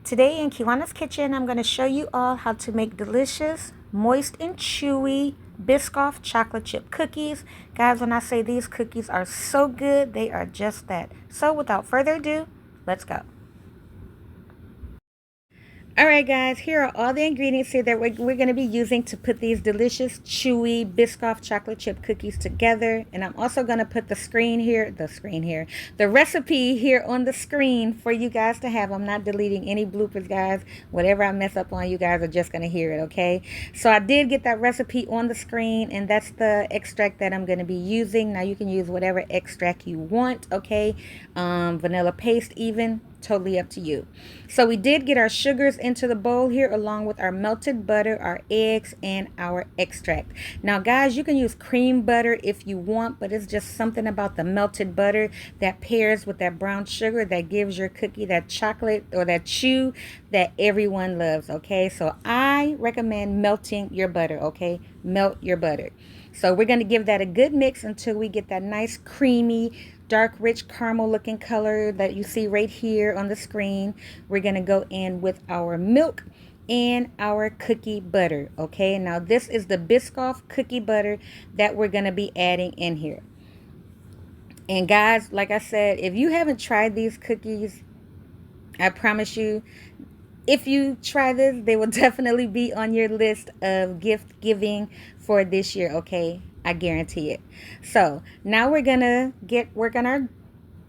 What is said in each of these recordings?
Today in Kiwanna's kitchen, I'm going to show you all how to make delicious, moist and chewy Biscoff chocolate chip cookies. Guys, when I say these cookies are so good, they are just that. So without further ado, let's go. Alright guys, here are all the ingredients here that we're going to be using to put these delicious, chewy Biscoff chocolate chip cookies together. And I'm also going to put the recipe here on the screen for you guys to have. I'm not deleting any bloopers, guys. Whatever I mess up on, you guys are just going to hear it, okay? So I did get that recipe on the screen, and that's the extract that I'm going to be using. Now you can use whatever extract you want, okay? Vanilla paste even. Totally up to you. So we did get our sugars into the bowl here along with our melted butter, our eggs, and our extract. Now guys, you can use cream butter if you want, but it's just something about the melted butter that pairs with that brown sugar that gives your cookie that chocolate or that chew that everyone loves, okay? So I recommend melting your butter, okay? Melt your butter. So we're going to give that a good mix until we get that nice creamy dark rich caramel looking color that you see right here on the screen. We're going to go in with our milk and our cookie butter, okay? Now this is the Biscoff cookie butter that we're going to be adding in here. And guys, like I said, if you haven't tried these cookies, I promise you, if you try this, they will definitely be on your list of gift giving for this year, okay? I guarantee it. So now we're gonna work on our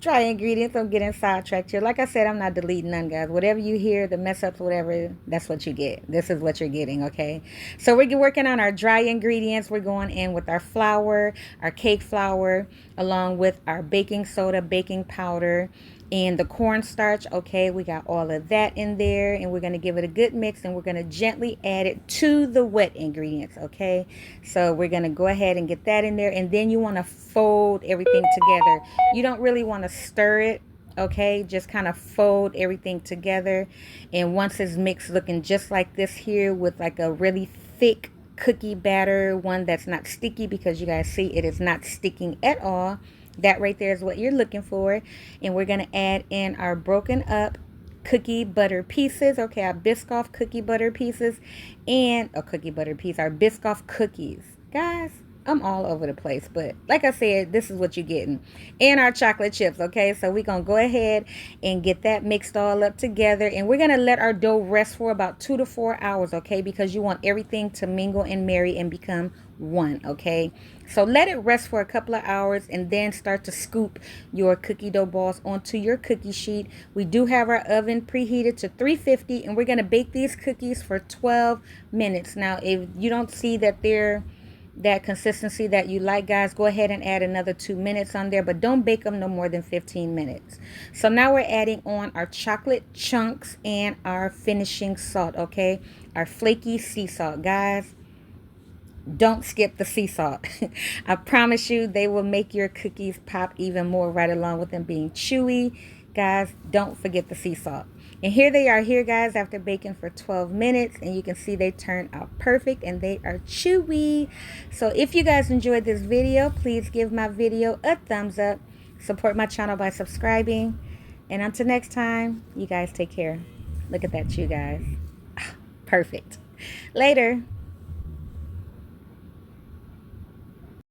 dry ingredients. I'm getting sidetracked here. Like I said, I'm not deleting none, guys. Whatever you hear, the mess ups, whatever, that's what you get. This is what you're getting, okay? So we're working on our dry ingredients. We're going in with our flour, our cake flour, along with our baking soda, baking powder, and the cornstarch. Okay, we got all of that in there, and we're going to give it a good mix, and we're going to gently add it to the wet ingredients. Okay, so we're going to go ahead and get that in there, and then you want to fold everything together. You don't really want to stir it, okay? Just kind of fold everything together, and once it's mixed looking just like this here with like a really thick cookie batter, one that's not sticky, because you guys see it is not sticking at all. That right there is what you're looking for. And we're going to add in our broken up cookie butter pieces. Okay, our Biscoff cookie butter pieces and our Biscoff cookies. Guys, I'm all over the place, but like I said, this is what you're getting. And our chocolate chips, okay? So we're going to go ahead and get that mixed all up together. And we're going to let our dough rest for about 2 to 4 hours, okay? Because you want everything to mingle and marry and become one, okay? So let it rest for a couple of hours and then start to scoop your cookie dough balls onto your cookie sheet. We do have our oven preheated to 350, and we're going to bake these cookies for 12 minutes. Now, if you don't see that they're that consistency that you like, guys, go ahead and add another 2 minutes on there, but don't bake them no more than 15 minutes. So now we're adding on our chocolate chunks and our finishing salt, okay? Our flaky sea salt, guys. Don't skip the sea salt. I promise you they will make your cookies pop even more, right along with them being chewy. Guys, don't forget the sea salt. And here they are here, guys, after baking for 12 minutes. And you can see they turn out perfect and they are chewy. So if you guys enjoyed this video, please give my video a thumbs up. Support my channel by subscribing. And until next time, you guys take care. Look at that chew, guys. Perfect. Later.